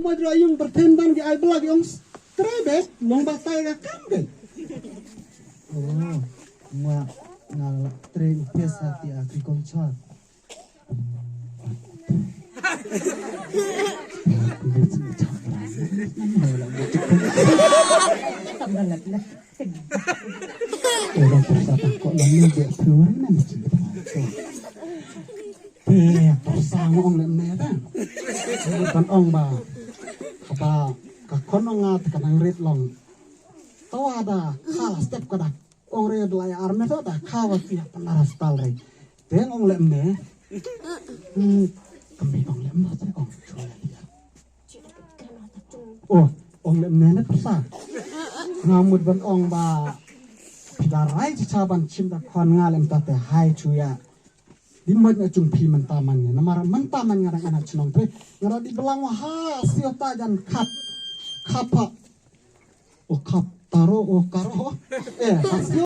Madra yung bertendan di ay belag yung trebes long batay ga kambe. Oh, nga train pesa di agriculture. Orang persatu kok namanya dia keluar nanti. Persama ong lemeda. Bukan ong ba. Apa kakon ong ngat kanang rit long. Tawa ada kala step kada. Ong red lay arme to da kawa pia penaras talre. Deng ong lemme. Kami ong lemma ta ong chula dia. Oh, ong lemme na persa. Ngamud ban ong ba. Pidarai caban cinta kon ngalem tate hai cuya. Di mana cung pi mentamannya, namara mentaman ngarang anak cenong pre, ngara di belang wah siota dan kapa, kap taro karo, hasil